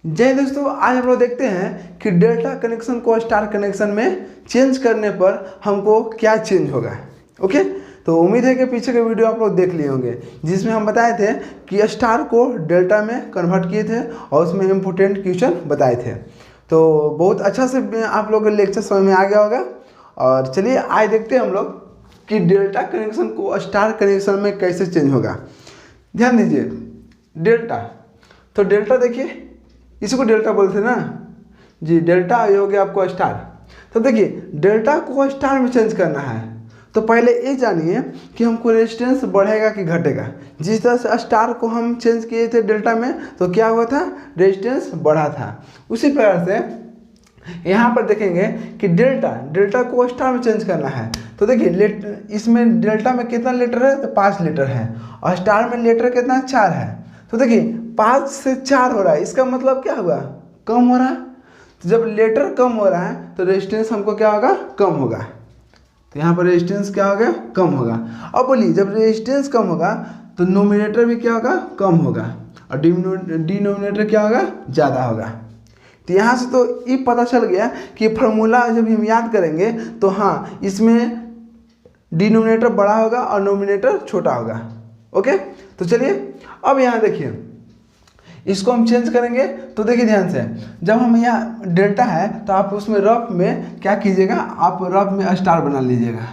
जय दोस्तों, आज हम लोग देखते हैं कि डेल्टा कनेक्शन को स्टार कनेक्शन में चेंज करने पर हमको क्या चेंज होगा। ओके, तो उम्मीद है कि पीछे के वीडियो आप लोग देख लिए होंगे जिसमें हम बताए थे कि स्टार को डेल्टा में कन्वर्ट किए थे और उसमें इम्पोर्टेंट क्वेश्चन बताए थे। तो बहुत अच्छा से आप लोग का लेक्चर समझ में आ गया होगा। और चलिए आज देखते हैं हम लोग कि डेल्टा कनेक्शन को स्टार कनेक्शन में कैसे चेंज होगा। ध्यान दीजिए, डेल्टा, तो डेल्टा देखिए, इसी को डेल्टा बोलते हैं ना जी। डेल्टा ये हो गया आपको स्टार। तो देखिए, डेल्टा को स्टार में चेंज करना है तो पहले ये जानिए कि हमको रेजिस्टेंस बढ़ेगा कि घटेगा। जिस तरह से स्टार को हम चेंज किए थे डेल्टा में तो क्या हुआ था, रेजिस्टेंस बढ़ा था। उसी प्रकार से यहाँ पर देखेंगे कि डेल्टा को स्टार में चेंज करना है तो देखिए इसमें डेल्टा में कितना लीटर है, तो 5 लीटर है और स्टार में लीटर कितना 4 है। तो देखिए 5 से 4 हो रहा है, इसका मतलब क्या हुआ, कम हो रहा है। तो जब लीटर कम हो रहा है तो रेजिस्टेंस हमको क्या होगा, कम होगा। तो यहाँ पर रेजिस्टेंस क्या होगा, कम होगा। अब बोलिए, जब रेजिस्टेंस कम होगा तो नोमिनेटर भी क्या होगा, कम होगा और डिनोमिनेटर क्या होगा, ज़्यादा होगा। तो यहाँ से तो ये पता चल गया कि फार्मूला जब हम याद करेंगे तो हाँ, इसमें डिनोमिनेटर बड़ा होगा और नोमिनेटर छोटा होगा। ओके, तो चलिए अब यहाँ देखिए, इसको हम चेंज करेंगे तो देखिए ध्यान से, जब हम यहाँ डेल्टा है तो आप उसमें रफ में क्या कीजिएगा, आप रफ में स्टार बना लीजिएगा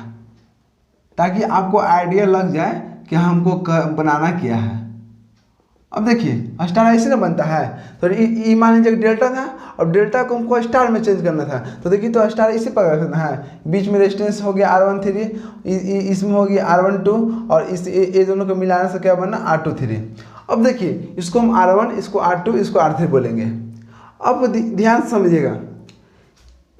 ताकि आपको आइडिया लग जाए कि हमको बनाना क्या है। अब देखिए स्टार ऐसे ना बनता है, तो ये मान लीजिए डेल्टा था और डेल्टा को हमको स्टार में चेंज करना था। तो देखिए, तो स्टार इसी प्रकार करना है, बीच में रेजिस्टेंस हो गया R13, इसमें हो गया R12 और ये दोनों को मिलाने से क्या बनना, R23। अब देखिए, इसको हम R1, इसको R2, इसको R3 बोलेंगे। अब ध्यान समझिएगा,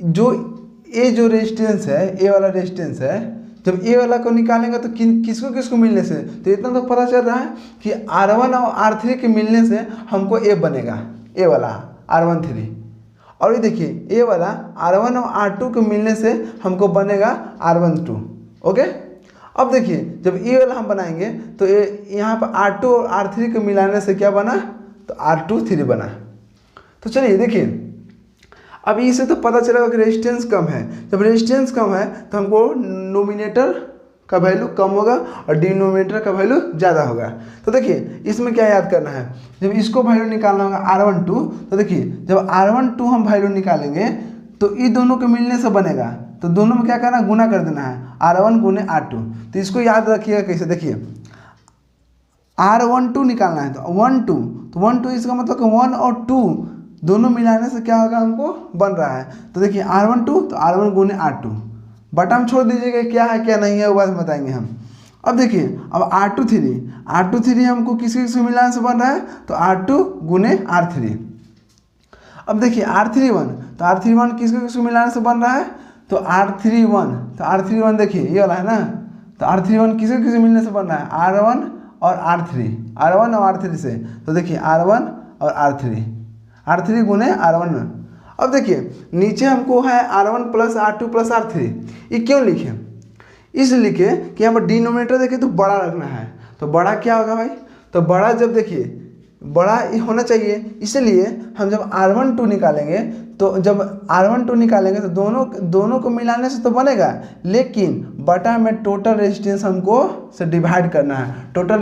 जो रेजिस्टेंस है, ए वाला रेजिस्टेंस है, जब ए वाला को निकालेंगे तो किसको मिलने से, तो इतना तो पता चल रहा है कि R1 और R3 के मिलने से हमको ए बनेगा, ए वाला R13। और ये देखिए, ए वाला R1 और R2 के मिलने से हमको बनेगा R12। ओके, अब देखिए, जब ए वाला हम बनाएंगे तो यहाँ पर R2 और R3 को मिलाने से क्या बना, तो R23 बना। तो चलिए देखिए, अब इससे तो पता चलेगा कि रेजिस्टेंस कम है। जब रेजिस्टेंस कम है तो हमको नोमिनेटर का वैल्यू कम होगा और डिनोमिनेटर का वैल्यू ज़्यादा होगा। तो देखिए, इसमें क्या याद करना है, जब इसको वैल्यू निकालना होगा R12, तो देखिए जब R12 हम वैल्यू निकालेंगे तो ये दोनों के मिलने से बनेगा, तो दोनों में क्या करना, गुना कर देना है, R1 गुने R2। तो इसको याद रखिएगा कैसे, देखिए R12 निकालना है तो 1 2, तो 1 2 इसका मतलब कि 1 और 2 दोनों मिलाने से क्या होगा, हमको बन रहा है। तो देखिए R12 तो R1 गुने R2, बटा हम छोड़ दीजिएगा क्या है क्या नहीं है वो बात बताएंगे हम। अब देखिए, अब R23 हमको किसी मिलाने से बन रहा है, तो R2 गुने R3। अब देखिए R31, तो R31 किसको मिलाने से बन रहा है, तो R31 देखिए ये वाला है ना, तो R31 किसे मिलने से बन रहा है, R1 और R3 से। तो देखिए R1 और R3 गुने R1। अब देखिए नीचे हमको है R1 plus R2 plus R3। ये क्यों लिखे, इसलिए लिखे कि यहाँ पर डिनोमिनेटर देखिए तो बड़ा रखना है। तो बड़ा क्या होगा भाई, तो बड़ा जब देखिए बड़ा होना चाहिए, इसलिए हम जब R12 निकालेंगे तो दोनों को मिलाने से तो बनेगा, लेकिन बटा में टोटल रेजिस्टेंस हमको से डिवाइड करना है। तो टोटल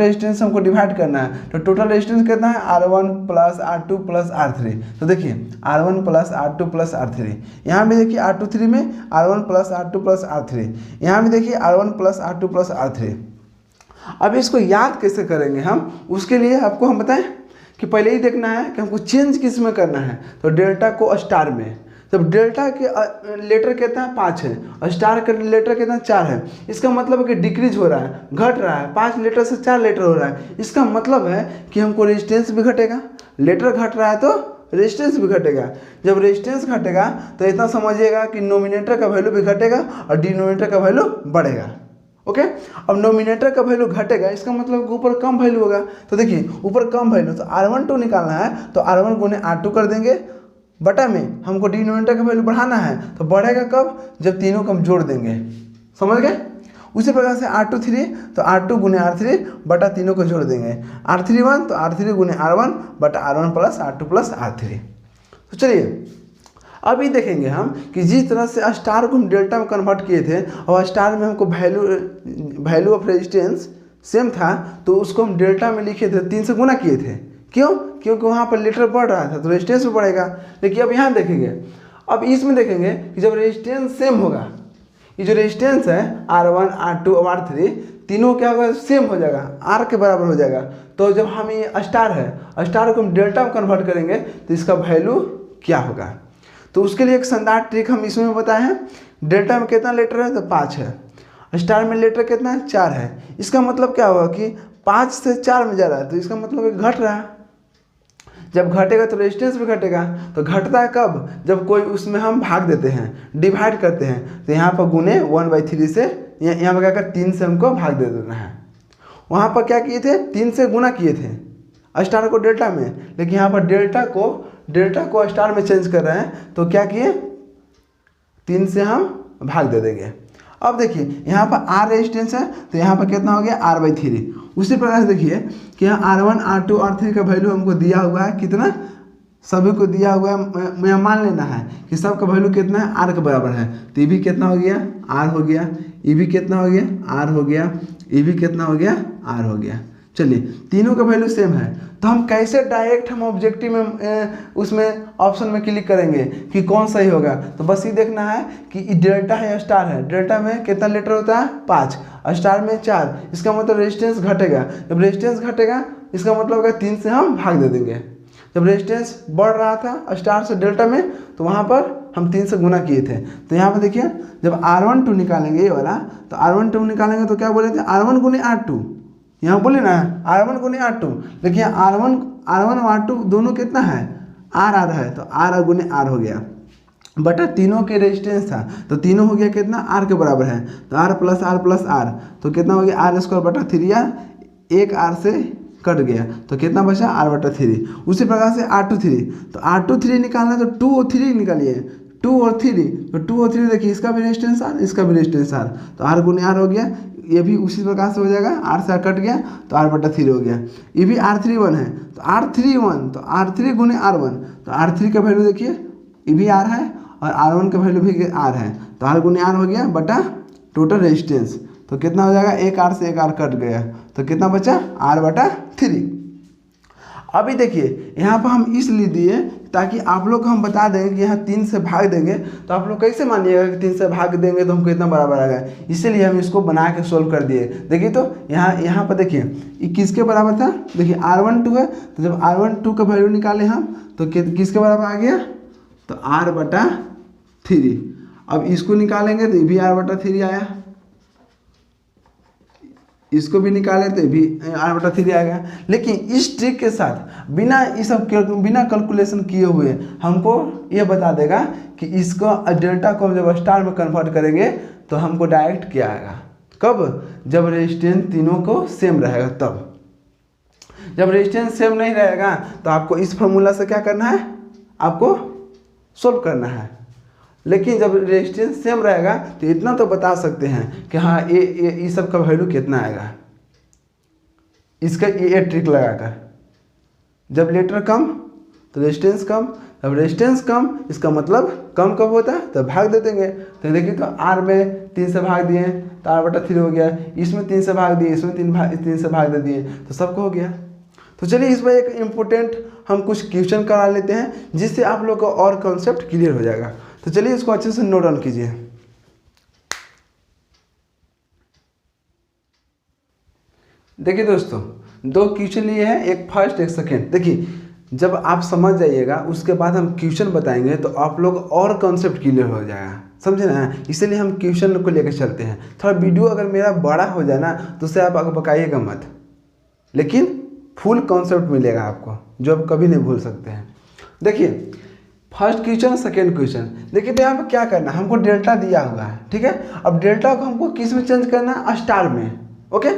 रेजिस्टेंस कितना है, R1 plus R2 plus R3। तो देखिए R1 plus R2 plus R3, यहाँ भी देखिए R23 में R1 plus R2 plus R3, यहाँ भी देखिए R1 plus R2 plus R3। अब इसको याद कैसे करेंगे हम, उसके लिए आपको हम बताएं कि पहले ही देखना है कि हमको चेंज किस में करना है, तो डेल्टा को स्टार में। जब डेल्टा के लेटर कितना है, 5 है और स्टार का लेटर कितना 4 है, इसका मतलब है कि डिक्रीज हो रहा है, घट रहा है, 5 लीटर से 4 लीटर हो रहा है। इसका मतलब है कि हमको रेजिस्टेंस भी घटेगा, लेटर घट रहा है तो रेजिस्टेंस भी घटेगा। जब रेजिस्टेंस घटेगा तो इतना समझिएगा कि नोमिनेटर का वैल्यू भी घटेगा और डिनोमिनेटर का वैल्यू बढ़ेगा। ओके, अब नोमिनेटर का वैल्यू घटेगा, इसका मतलब ऊपर कम वैल्यू होगा। तो देखिए ऊपर कम वैल्यू, तो R12 निकालना है तो R1 गुने R2 कर देंगे, बटा में हमको डिनोमिनेटर का वैल्यू बढ़ाना है, तो बढ़ेगा कब, जब तीनों को हम जोड़ देंगे। समझ गए। उसी प्रकार से R23 तो R2 गुने R3 बटा तीनों को जोड़ देंगे, R31 तो R3 गुने R1 बटा R1 plus R2 plus R3। तो चलिए अभी देखेंगे हम कि जिस तरह से स्टार को हम डेल्टा में कन्वर्ट किए थे और स्टार में हमको वैल्यू ऑफ रेजिस्टेंस सेम था, तो उसको हम डेल्टा में लिखे थे 3 से गुना किए थे। क्यों? क्योंकि वहाँ पर लीटर बढ़ रहा था तो रेजिस्टेंस भी बढ़ेगा। लेकिन अब यहाँ देखेंगे, अब इसमें देखेंगे कि जब रेजिस्टेंस सेम होगा, ये जो रेजिस्टेंस है R1 R2 और R3 तीनों क्या होगा, सेम हो जाएगा, R के बराबर हो जाएगा। तो जब हम ये स्टार है, स्टार को हम डेल्टा में कन्वर्ट करेंगे तो इसका वैल्यू क्या होगा। तो उसके लिए एक शानदार ट्रिक हम इसमें बताए हैं। डेल्टा में कितना लेटर है, तो 5 है। स्टार में लेटर कितना है, 4 है। इसका मतलब क्या होगा कि 5 से 4 में जा रहा है, तो इसका मतलब ये घट रहा है। जब घटेगा तो रेजिस्टेंस भी घटेगा। तो घटता है कब, जब कोई उसमें हम भाग देते हैं, डिवाइड करते हैं। तो यहाँ पर गुने 1/3 से, यहाँ पर क्या कर 3 से हमको भाग दे देना है। वहाँ पर क्या किए थे, 3 से गुना किए थे स्टार को डेल्टा में, लेकिन यहाँ पर डेल्टा को स्टार में चेंज कर रहे हैं। तो क्या किए, 3 से हम भाग दे देंगे। अब देखिए यहाँ पर R रेजिस्टेंस है, तो यहाँ पर कितना हो गया, R/3। उसी प्रकार से देखिए कि यहाँ R1 R2 R3 का वैल्यू हमको दिया हुआ है, कितना, सभी को दिया हुआ है। मैं मान लेना है कि सबका वैल्यू कितना है, R के बराबर है। तो ये भी कितना हो गया, R हो गया। ये भी कितना हो गया, R हो गया। ये भी कितना हो गया, R हो गया। चलिए तीनों का वैल्यू सेम है, तो हम कैसे डायरेक्ट हम ऑब्जेक्टिव में उसमें ऑप्शन में क्लिक करेंगे कि कौन सही होगा। तो बस ये देखना है कि डेल्टा है या स्टार है। डेल्टा में कितना लीटर होता है, 5, स्टार में 4। इसका मतलब रेजिस्टेंस घटेगा। जब रेजिस्टेंस घटेगा इसका मतलब होगा 3 से हम भाग दे देंगे। जब रेजिस्टेंस बढ़ रहा था स्टार से डेल्टा में, तो वहाँ पर हम 3 से गुना किए थे। तो यहाँ पर देखिए जब R12 निकालेंगे ये वाला, तो R12 निकालेंगे तो क्या बोले थे, R1 गुने R2। यहाँ बोले ना R1 गुने R2, लेकिन R1 और R2 दोनों कितना है, R है। तो R गुने R हो गया बटा तीनों के रेजिस्टेंस था, तो तीनों हो गया कितना, R के बराबर है। तो R प्लस R, तो कितना हो गया, R² बटा 3R, एक R से कट गया तो कितना बचा, R/3। उसी प्रकार से R23, तो R23 निकालना है तो 2 और 3 निकालिए, 2 और 3, तो 2 और 3 देखिए, इसका भी रेजिस्टेंस R, इसका भी रेजिस्टेंस R, तो R गुने R हो गया। ये भी उसी प्रकार से हो जाएगा, R से R कट गया तो R/3 हो गया। ये भी R31 है, तो R31, तो R3 गुने R1, तो R3 का वैल्यू देखिए, ये भी R है और R1 का वैल्यू भी R है। तो R गुने R हो गया बटा टोटल रेजिस्टेंस, तो कितना हो जाएगा, एक R से एक R कट गया, तो कितना बचा, R/3। अभी देखिए यहाँ पर हम इसलिए दिए ताकि आप लोग को हम बता देंगे कि यहाँ 3 से भाग देंगे, तो आप लोग कैसे मानिएगा कि 3 से भाग देंगे तो हमको इतना बराबर आएगा। इसीलिए हम इसको बना के सोल्व कर दिए। देखिए तो यहाँ पर देखिए ये किसके बराबर था, देखिए R12 है, तो जब R12 का वैल्यू निकाले हम तो किसके बराबर आ गया, तो R/3। अब इसको निकालेंगे तो ये भी R/3 आया, इसको भी निकाले तो भी R/3 आएगा। लेकिन इस ट्रिक के साथ बिना कैलकुलेशन किए हुए हमको ये बता देगा कि इसको डेल्टा को हम जब स्टार में कन्वर्ट करेंगे तो हमको डायरेक्ट क्या आएगा, कब, जब रेजिस्टेंस तीनों को सेम रहेगा तब। जब रेजिस्टेंस सेम नहीं रहेगा तो आपको इस फॉर्मूला से क्या करना है, आपको सोल्व करना है। लेकिन जब रेजिस्टेंस सेम रहेगा तो इतना तो बता सकते हैं कि हाँ ये सब का वैल्यू कितना आएगा, इसका ये ट्रिक लगाकर। जब लेटर कम तो रेजिस्टेंस कम, जब रेजिस्टेंस कम इसका मतलब कम कब होता है, तो भाग दे देंगे। तो देखिए तो R में 3 से भाग दिए तो R/3 हो गया, इसमें 3 से भाग दिए, इसमें 3 से भाग दे दिए, तो सबको हो गया। तो चलिए इस पर एक इम्पोर्टेंट हम कुछ क्वेश्चन करा लेते हैं जिससे आप लोग को और कॉन्सेप्ट क्लियर हो जाएगा। तो चलिए इसको अच्छे से नोट डाउन कीजिए। देखिए दोस्तों 2 क्वेश्चन लिए हैं, एक फर्स्ट एक सेकेंड। देखिए जब आप समझ जाइएगा उसके बाद हम क्वेश्चन बताएंगे तो आप लोग और कॉन्सेप्ट क्लियर हो जाएगा, समझे ना। इसलिए हम क्वेश्चन को लेकर चलते हैं। थोड़ा वीडियो अगर मेरा बड़ा हो जाए ना तो उससे आप बकाइएगा मत, लेकिन फुल कॉन्सेप्ट मिलेगा आपको जो आप कभी नहीं भूल सकते हैं। देखिए फर्स्ट क्वेश्चन सेकेंड क्वेश्चन, देखिए तो यहाँ पर क्या करना है, हमको डेल्टा दिया हुआ है, ठीक है। अब डेल्टा को हमको किस में चेंज करना है, स्टार में, ओके।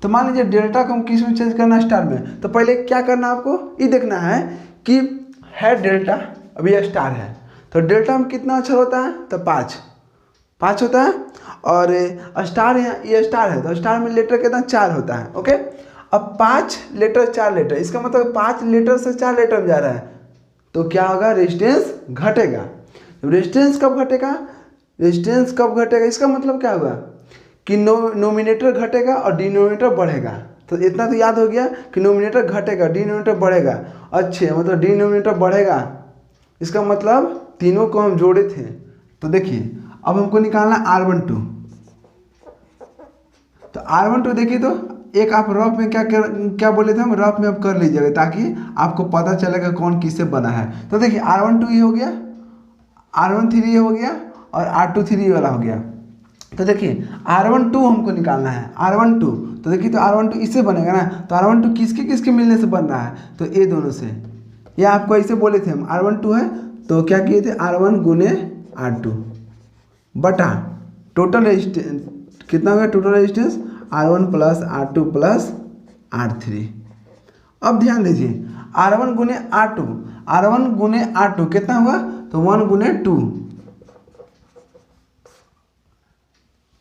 तो मान लीजिए डेल्टा को हम किस में चेंज करना है, स्टार में। तो पहले क्या करना है, आपको ये देखना है कि है डेल्टा, अभी यह स्टार है, तो डेल्टा में कितना अक्षर होता है, तो 5 होता है। और स्टार ये स्टार है तो स्टार में लेटर कितना, 4 होता है, ओके। अब 5 लेटर 4 लेटर, इसका मतलब 5 लेटर से 4 लेटर में जा रहा है, तो क्या होगा, रेजिस्टेंस घटेगा। रेजिस्टेंस कब घटेगा, रेजिस्टेंस कब घटेगा, इसका मतलब क्या होगा कि नोमिनेटर घटेगा और डिनोमिनेटर बढ़ेगा। तो इतना तो याद हो गया कि नोमिनेटर घटेगा डिनोमिनेटर बढ़ेगा। अच्छे मतलब डिनोमिनेटर बढ़ेगा, इसका मतलब तीनों को हम जोड़े थे। तो देखिए अब हमको निकालना R12। तो R12 देखिए, तो एक आप रफ में क्या बोले थे हम, रफ में आप कर लीजिएगा ताकि आपको पता चलेगा कौन किससे बना है। तो देखिए R12 ये हो गया, R13 ये हो गया और R23 वाला हो गया। तो देखिए R12 हमको निकालना है, R12। तो देखिए तो R12 इससे बनेगा ना, तो R12 किसके किसके मिलने से बन रहा है, तो ये दोनों से। ये आपको ऐसे बोले थे हम, R12 है तो क्या किए थे, R1 गुने R2 बटा टोटल रेजिस्टेंस कितना होगा, total resistance R1 plus R2 plus R3। अब ध्यान दीजिए R1 गुने R2, R1 गुने R2 कितना हुआ, तो 1 गुने 2।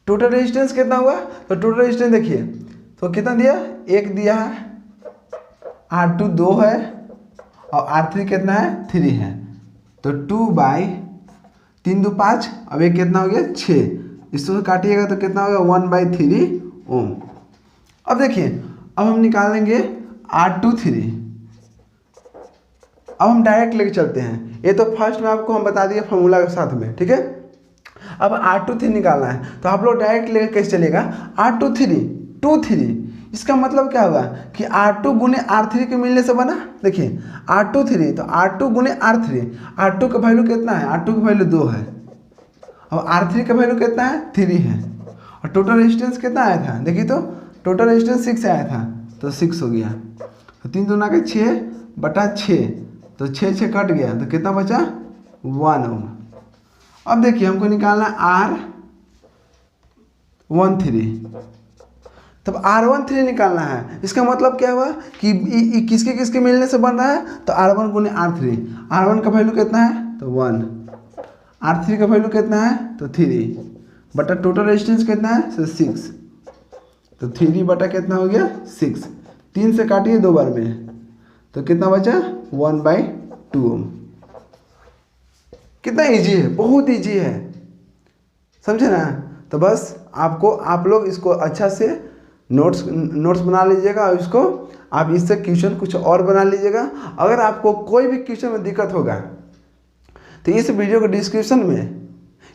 टोटल रेजिस्टेंस कितना हुआ, तो टोटल रेजिस्टेंस देखिए तो कितना दिया, 1 दिया है, R2 2 है और R3 कितना है, 3 है। तो 2/3 2 5, अब ये कितना हो गया 6, इसको काटिएगा तो कितना होगा 1/3 ओम। अब देखिए अब हम निकालेंगे R23। अब हम डायरेक्ट लेके चलते हैं, ये तो फर्स्ट में आपको हम बता दिए फॉर्मूला के साथ में, ठीक है। अब R23 निकालना है तो आप लोग डायरेक्ट लेकर कैसे चलेगा, R23 इसका मतलब क्या होगा कि R2 गुने R3 के मिलने से बना। देखिए R23 तो R2 गुने R3, R2 का वैल्यू कितना है, R2 का वैल्यू 2 है और R3 का वैल्यू कितना है, 3 है। और टोटल रेजिस्टेंस कितना आया था, देखिए तो टोटल रेजिस्टेंस 6 आया था, तो 6 हो गया। तो 3 दूना के 6 बटा 6, तो 6 कट गया तो कितना बचा 1 ओम। अब देखिए हमको निकालना R13। तब R13 निकालना है, इसका मतलब क्या हुआ कि किसके किसके मिलने से बन रहा है, तो R1 गुने R3, R1 का वैल्यू कितना है तो 1, R3 का वैल्यू कितना है तो 3 बटा टोटल रेजिस्टेंस कितना है तो 6, तो 3 बटा कितना हो गया 6, 3 से काटिए 2 बार में तो कितना बचा 1/2 ओम। कितना इजी है, बहुत इजी है, समझे ना। तो बस आपको आप लोग इसको अच्छा से नोट्स बना लीजिएगा और इसको आप इससे क्वेश्चन कुछ और बना लीजिएगा। अगर आपको कोई भी क्वेश्चन में दिक्कत होगा तो इस वीडियो के डिस्क्रिप्शन में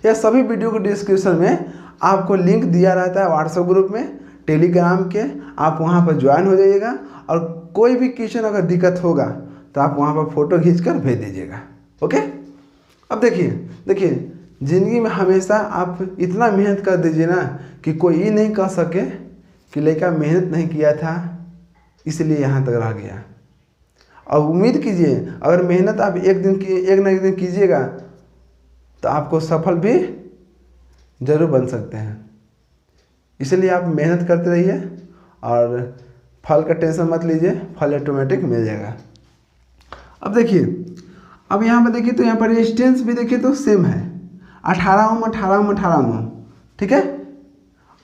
या सभी वीडियो के डिस्क्रिप्शन में आपको लिंक दिया रहता है व्हाट्सएप ग्रुप में, टेलीग्राम के, आप वहाँ पर ज्वाइन हो जाइएगा। और कोई भी क्वेश्चन अगर दिक्कत होगा तो आप वहाँ पर फ़ोटो खींच कर भेज दीजिएगा, ओके। अब देखिए ज़िंदगी में हमेशा आप इतना मेहनत कर दीजिए ना कि कोई ये नहीं कह सके कि लड़का मेहनत नहीं किया था इसलिए यहाँ तक रह गया। और उम्मीद कीजिए अगर मेहनत आप एक ना एक दिन कीजिएगा तो आपको सफल भी जरूर बन सकते हैं। इसलिए आप मेहनत करते रहिए और फल का टेंशन मत लीजिए, फल ऑटोमेटिक मिल जाएगा। अब देखिए अब यहाँ पर देखिए तो यहाँ पर रेजिस्टेंस भी देखिए तो सेम है 18 ओम 18 ओम 18 ओम, ठीक है।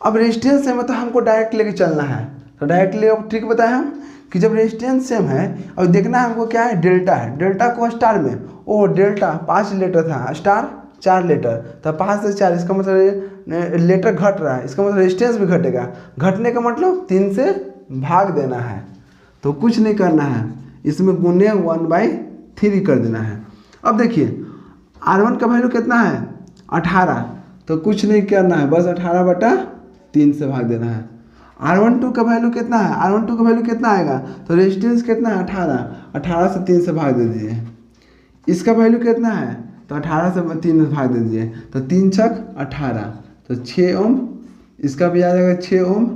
अब रेजिस्टेंस सेम है तो हमको डायरेक्ट लेके चलना है। तो डायरेक्टली अब ट्रिक बताए हम कि जब रेजिस्टेंस सेम है और देखना है हमको क्या है, डेल्टा है। डेल्टा को स्टार में, ओ डेल्टा 5 लीटर था, स्टार 4 लीटर, तो 5 से 4 इसका मतलब लीटर घट रहा है, इसका मतलब रेजिस्टेंस भी घटेगा। घटने का मतलब 3 से भाग देना है, तो कुछ नहीं करना है, इसमें गुने 1/3 कर देना है। अब देखिए R1 का वैल्यू कितना है 18, तो कुछ नहीं करना है, बस 18/3 से भाग देना है। R12 का वैल्यू कितना है, R12 का वैल्यू कितना आएगा, तो रेजिस्टेंस कितना है 18 से 3 से भाग दे दीजिए। इसका वैल्यू कितना है तो 18 से 3 से भाग दे दीजिए, तो 3 छक 18, तो 6 ओम। इसका भी आ जाएगा 6 ओम,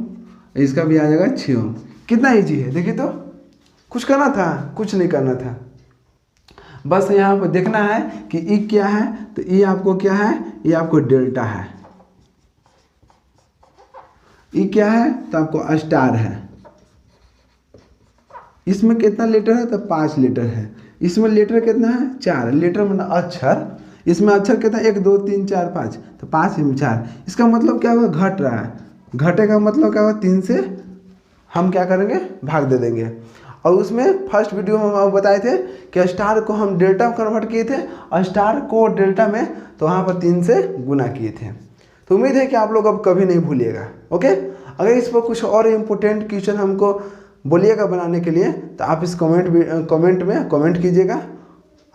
इसका भी आ जाएगा 6 ओम। कितना ईजी है, देखिए तो कुछ करना था, कुछ नहीं करना था, बस यहाँ पर देखना है कि ई क्या है, तो ई आपको क्या है, ये आपको डेल्टा है। ई क्या है तो आपको स्टार है। इसमें कितना लीटर है तो 5 लीटर है। इसमें लीटर कितना है 4 लीटर, मतलब अक्षर, इसमें अक्षर कितना 1 2 3 4 5, तो 5 में 4, इसका मतलब क्या होगा घट रहा है। घटे का मतलब क्या होगा 3 से हम क्या करेंगे भाग दे देंगे। और उसमें फर्स्ट वीडियो में हम बताए थे कि स्टार को हम डेल्टा में कन्वर्ट किए थे और स्टार को डेल्टा में तो वहाँ पर 3 से गुना किए थे। तो उम्मीद है कि आप लोग अब कभी नहीं भूलिएगा। ओके, अगर इस पर कुछ और इम्पोर्टेंट क्वेश्चन हमको बोलिएगा बनाने के लिए तो आप इस कमेंट में कमेंट कीजिएगा,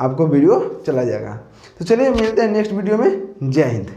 आपको वीडियो चला जाएगा। तो चलिए मिलते हैं नेक्स्ट वीडियो में। जय हिंद।